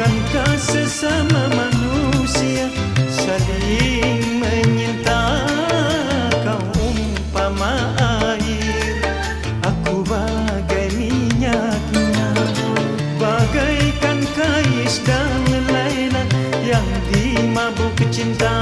Bukankah sesama manusia saling menyinta? Kau umpama air, aku bagai minyaknya, bagaikan Kais dan Laila yang dimabuk cinta.